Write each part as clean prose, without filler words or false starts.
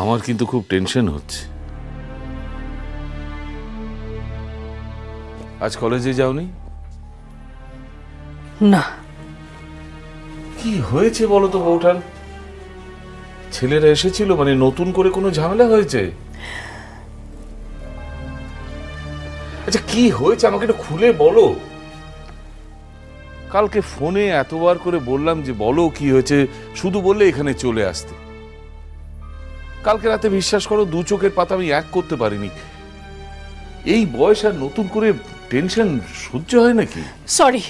আমার কিন্তু খুব টেনশন হচ্ছে। আজ কলেজে যাওনি? না। কি হয়েছে বলো তো বৌঠান? ছেলেরা এসেছিল, মানে নতুন করে কোনো ঝামেলা হয়েছে? আচ্ছা কি হয়েছে আমাকে একটু খুলে বলো। কালকে ফোনে এতবার করে বললাম যে বলো কি হয়েছে, শুধু বললে এখানে চলে আসতে। কালকে রাতে বিশ্বাস করো 2 চোখের পাতা আমি এক করতে পারিনি। এই বয়স আর নতুন করে টেনশন সহ্য হয় নাকি? সরি,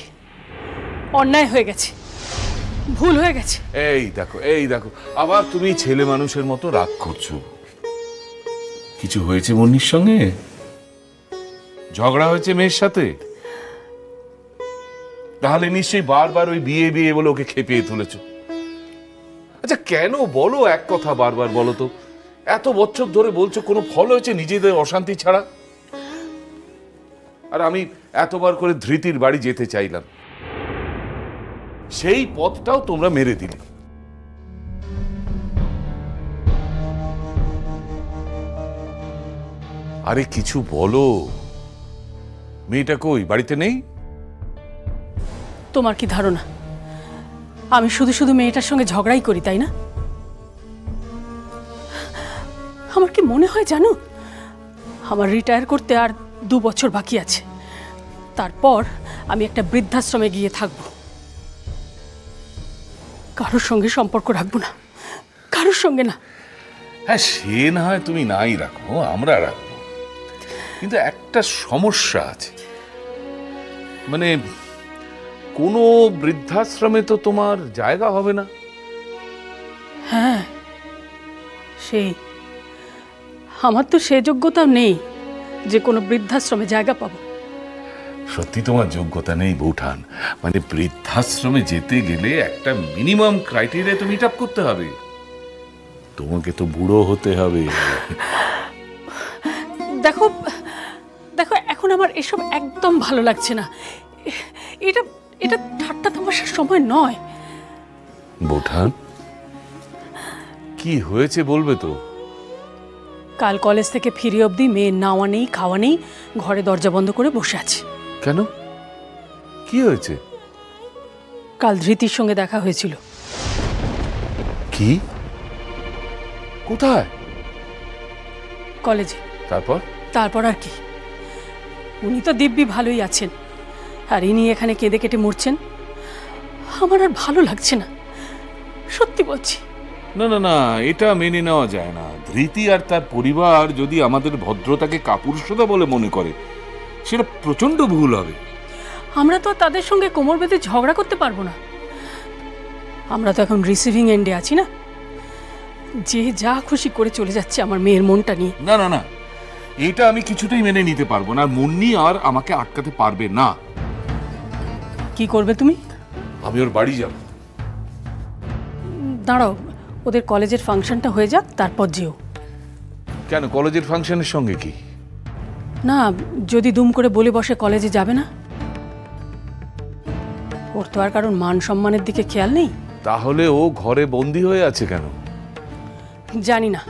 অন্যায় হয়ে গেছে, ভুল হয়ে গেছে। এই দেখো আবার তুমি ছেলে মানুষের মতো রাগ করছো। কিছু হয়েছে মুন্নির সঙ্গে? ঝগড়া হয়েছে মেয়ের সাথে? তাহলে নিশ্চয়ই বারবার ওই বিয়ে বিয়ে বলে ওকে খেপিয়ে তুলেছ। আচ্ছা কেন বলো এক কথা বারবার বলো তো? এত বছর ধরে বলছো, কোনো ফল হয়েছে নিজেদের অশান্তি ছাড়া? আর আমি এতবার করে ধৃতির বাড়ি যেতে চাইলাম, সেই পথটাও তোমরা মেরে দিলে। আরে কিছু বলো, মেয়েটা কই? বাড়িতে নেই? তোমার কি ধারণা আমি শুধু শুধু মেয়েটার সঙ্গে ঝগড়াই করি, তাই না? আমার কি মনে হয় জানো, আমার রিটায়ার করতে আর 2 বছর বাকি আছে। তারপর আমি একটা বৃদ্ধাশ্রমে গিয়ে থাকবো, কারোর সঙ্গে সম্পর্ক রাখবো না, কারোর সঙ্গে না। হ্যাঁ সে না হয় তুমি নাই রাখো, আমরা রাখবো, কিন্তু একটা সমস্যা আছে। মানে কোনো বৃদ্ধাশ্রমে তো তোমার জায়গা হবে না। হ্যাঁ সেই, আমার তো সে যোগ্যতাও নেই যে কোনো বৃদ্ধাশ্রমে জায়গা পাবো। সত্যি তোমার যোগ্যতা নেই বৌঠান। মানে বৃদ্ধাশ্রমে যেতে গেলে একটা মিনিমাম ক্রাইটেরিয়া তো মিট আপ করতে হবে। তোমাকে তো বুড়ো হতে হবে। দেখো দেখো এখন আমার এসব একদম ভালো লাগছে না। এটা এটা ঠাট্টা তামাশার সময় নয়। বৌঠান কি হয়েছে বলবে তো? কাল কলেজ থেকে ফিরে অবধি মেয়ের নাওয়া নেই, খাওয়া নেই, ঘরে দরজা বন্ধ করে বসে আছে। কেন, কি হয়েছে? কাল ধৃতির সঙ্গে দেখা হয়েছিল। কি? কোথায়? কলেজে। তারপর? তারপর আর কি, উনি তো দিব্যি ভালোই আছেন, আর ইনি এখানে কেঁদে কেটে মরছেন। আমার আর ভালো লাগছে না, সত্যি বলছি। না না না, এটা মেনে নেওয়া যায় না। ধৃতি আর তার পরিবার যদি আমাদের ভদ্রতাকে কাপুরুষতা বলে মনে করে, সেটা প্রচন্ড ভুল হবে। আমরা তো তাদের সঙ্গে কোমর বেঁধে ঝগড়া করতে পারবো না। আমরা তো এখন রিসিভিং এন্ডে আছি না, যে যা খুশি করে চলে যাচ্ছে আমার মেয়ের মনটা নিয়ে। না না না, এটা আমি কিছুতেই মেনে নিতে পারবো না। মুন্নি আর আমাকে আটকাতে পারবে না। কি করবে তুমি? আমি ওর বাড়ি যাব। দাঁড়াও, ওদের কলেজের ফাংশনটা হয়ে যাক, তারপর যেও। কেন, কলেজের ফাংশনের সঙ্গে কি? না, যদি দুম করে বলে বসে কলেজে যাবে না, ওর তো আর কারণ মান সম্মানের দিকে খেয়াল নেই। তাহলে ও ঘরে বন্দি হয়ে আছে কেন? জানি না,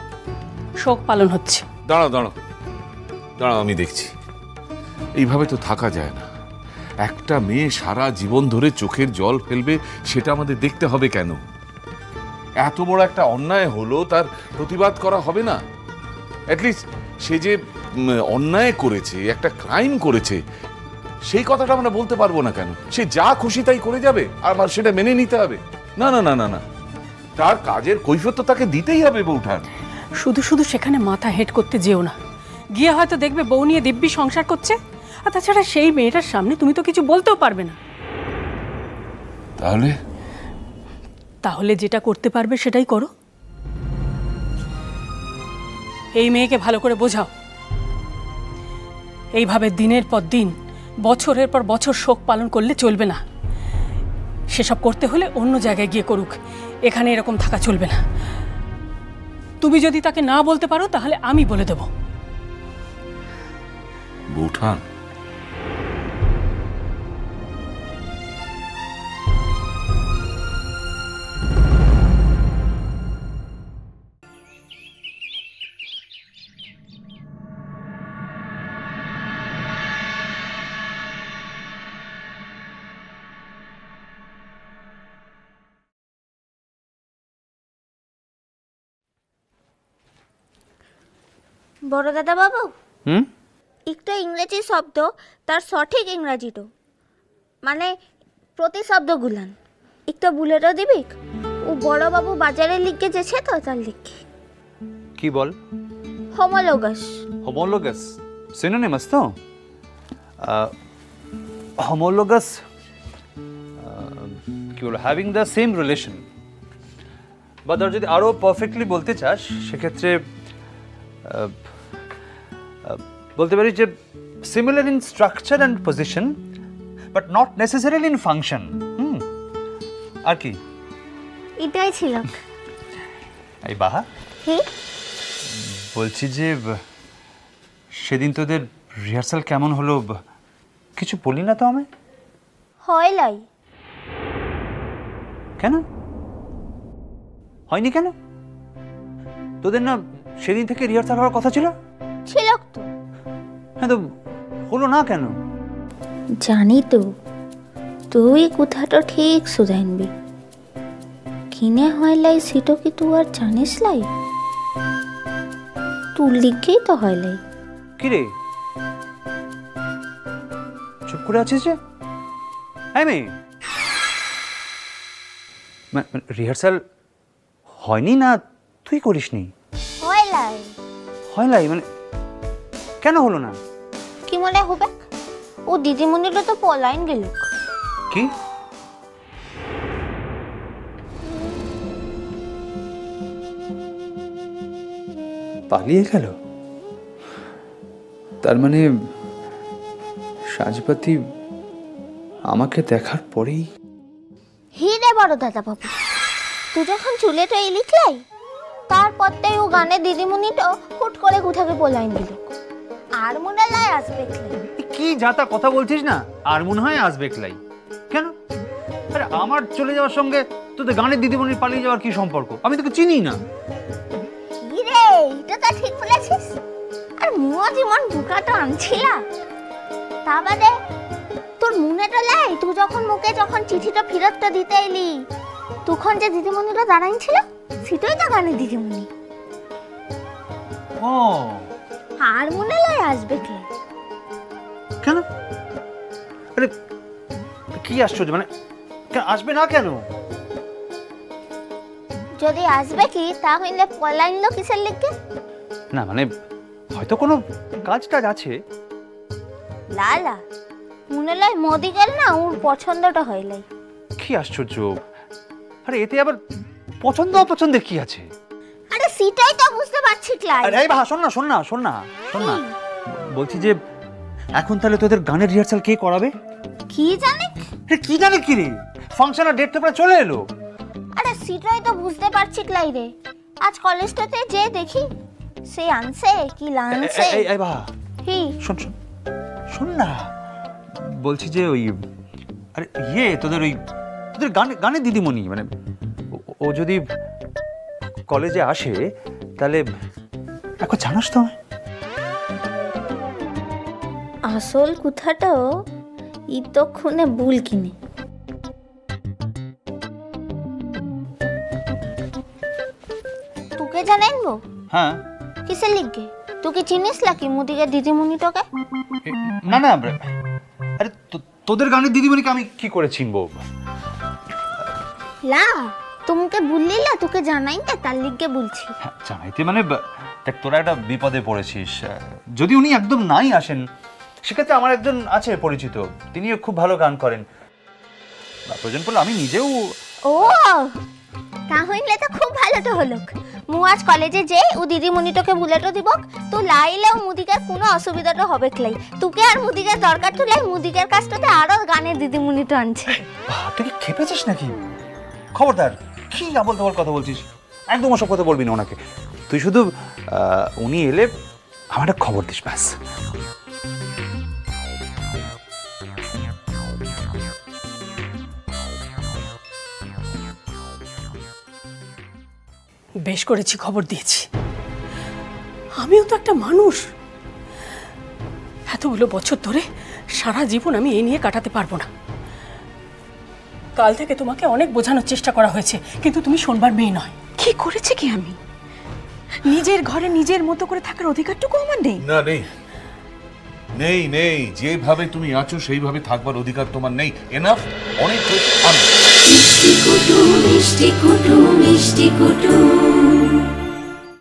শোক পালন হচ্ছে। দাঁড়াও দাঁড়াও দাঁড়াও, আমি দেখছি। এইভাবে তো থাকা যায় না। একটা মেয়ে সারা জীবন ধরে চোখের জল ফেলবে, সেটা আমাদের দেখতে হবে কেন? এত বড় একটা অন্যায় হলো, তার প্রতিবাদ করা হবে না? অ্যাটলিস্ট সে যে অন্যায় করেছে, একটা ক্রাইম করেছে, সেই কথাটা আমরা বলতে পারবো না কেন? সে যা খুশি তাই করে যাবে আর আমার সেটা মেনে নিতে হবে? না না না না না, তার কাজের কৈফিয়ত তো তাকে দিতেই হবে বৌঠান। শুধু শুধু সেখানে মাথা হেট করতে যেও না। গিয়ে হয়তো দেখবে বউ নিয়ে দিব্যি সংসার করছে, আর তাছাড়া সেই মেয়েটার সামনে তুমি তো কিছু বলতেও পারবে না। তাহলে? তাহলে যেটা করতে পারবে সেটাই করো। এই মেয়েকে ভালো করে বোঝাও, এইভাবে দিনের পর দিন, বছরের পর বছর শোক পালন করলে চলবে না। সেসব করতে হলে অন্য জায়গায় গিয়ে করুক, এখানে এরকম থাকা চলবে না। তুমি যদি তাকে না বলতে পারো তাহলে আমি বলে দেব। বৌঠান, বড় দাদা বাবু, হুম একটা ইংরেজি শব্দ তার সঠিক ইংরাজিটো মানে প্রতিশব্দগুলান একটু বুলেটও দিবি। ও বড় বাবু বাজারে লিখে যেছে তো তার লিখে কি বল? হোমোলোগাস। হোমোলোগাস সিনোনিমাস তো? হোমোলোগাস কি বল, হ্যাভিং দ্য সেম রিলেশন। বা ধর যদি আরো পারফেক্টলি বলতে চাস সেক্ষেত্রে বলতে পারি যে similar in structure and position but not necessarily in function. আর কি? এটাই ছিল। এই বাহা, হি বলছি যে সেদিন তোদের রিহার্সাল কেমন হলো কিছু বলি না তো আমায়? হয় লাই। কেন হয়নি? কেন তোদের না সেদিন থেকে রিহার্সাল হওয়ার কথা ছিল? ছিল তো। হ্যাঁ, তো হলো না কেন? জানি তো তুই কথাটা ঠিক শুধাইনবি, কিনে হয় লাই সেটা কি তুই আর জানিস লাই? তুই লিখেই তো হয় লাই। কি রে চুপ করে আছিস যে? হ্যাঁ মেয়ে, রিহার্সাল হয়নি না তুই করিসনি? হয় লাই। হয় লাই মানে কেন হলো না? কি মনে হবে? ও দিদিমণিটা তো পলাইন গেল। কি? পালিয়ে গেল? তার মানে সাজপাতি আমাকে দেখার পরেই? হি রে বড় দাদা বাবু, তুই যখন চুলেটা এই লিখলাই তারপরতেই ও গানের দিদিমণিটা হুট করে কোথাকে পলাইন গেল। আর মনে লাই আসবে কি যাতা কথা বলছিস না? আর মনে হয় আসবে একলাই? কেন? আরে আমার চলে যাওয়ার সঙ্গে তোদের গানের দিদিমণির পালিয়ে যাওয়ার কি সম্পর্ক? আমি তোকে চিনি না। কি রে, এটা তো ঠিক বলেছিস। আর মুও যেমন বুকাটা আনছিলা তা বাদে তোর মনেটা লাই তুই যখন মুখে যখন চিঠিটা ফেরতটা দিতে এলি তখন যে দিদিমণিটা দাঁড়াইন ছিল সেটাই তো গানের দিদিমণি। ও আর মনে লাই আসবে কি? কেন? আরে কি আশ্চর্য, মানে আসবে না কেন? যদি আসবে কি তাহলে পলাইনলো কিসের লিখে? না মানে হয়তো কোনো কাজ টাজ আছে। লালা মনে লাই মোদি গেল না ওর পছন্দটা হইলাই। কি আশ্চর্য, আরে এতে আবার পছন্দ অপছন্দের কি আছে? আরে সেটাই তো বুঝতে পারছি ক্লাই। আরে এই বাবা শোন না শোন না শোন না শোন না, বলছি যে এখন তাহলে তোদের গানের রিহার্সাল কে করাবে? কি জানে? আরে কি জানে কি রে, ফাংশনের ডেট তো প্রায় চলে এলো। আরে সেটাই তো বুঝতে পারছি ক্লাই রে, আজ কলেজটাতে যে দেখি সে আনছে কি লানছে। এই এই বাবা কি? শোন শোন শোন না, বলছি যে ওই আরে তোদের গানের দিদিমণি মানে ও যদি কলেজে আসে তাহলে এখন জানাস তো? আসল কথাটাও ইতক্ষণে ভুল কিনে। তোকে জানাইনবো? হ্যাঁ। কিসের লিখে? তুই কি চিনিস লাকি মুদিকে দিদিমণিটাকে? না না, আরে তোদের গানের দিদিমণিকে আমি কি করে চিনবো? লা তোমাকে বললি না তোকে জানাই না তার লিখে বলছি। জানাইতে মানে দেখ তোরা একটা বিপদে পড়েছিস। যদি উনি একদম নাই আসেন সেক্ষেত্রে আমার একজন আছে পরিচিত, তিনিও খুব ভালো গান করেন। প্রয়োজন পড়লে আমি নিজেও। ও তাহলে তো খুব ভালো তো হলো। মু আজ কলেজে যে ও দিদিমণিটাকে বুলেটও দিব তো লাইলেও মুদিকার কোনো অসুবিধাটা হবে ক্লাই। তোকে আর মুদিকার দরকার তো লাই, মুদিকার কাজটাতে আরো গানের দিদিমণিটা আনছে। তুই কি খেপেছিস নাকি? খবরদার, কি আবল তাবল কথা বলছিস, একদম ওসব কথা বলবি না ওনাকে। তুই শুধু উনি এলে আমার একটা খবর দিস ব্যাস। বেশ করেছি খবর দিয়েছি। আমিও তো একটা মানুষ, এতগুলো বছর ধরে সারা জীবন আমি এই নিয়ে কাটাতে পারবো না। কাল থেকে তোমাকে অনেক বোঝানোর চেষ্টা করা হয়েছে কিন্তু তুমি শোনবার মেয়ে নয়। কি করেছে কি আমি? নিজের ঘরে নিজের মতো করে থাকার অধিকারটুকু আমার নেই? না, নেই নেই নেই, যেভাবে তুমি আছো সেইভাবে থাকবার অধিকার তোমার নেই। এনাফ, অনেক হয়েছে। মিষ্টি কুটু মিষ্টি কুটু মিষ্টি কুটু।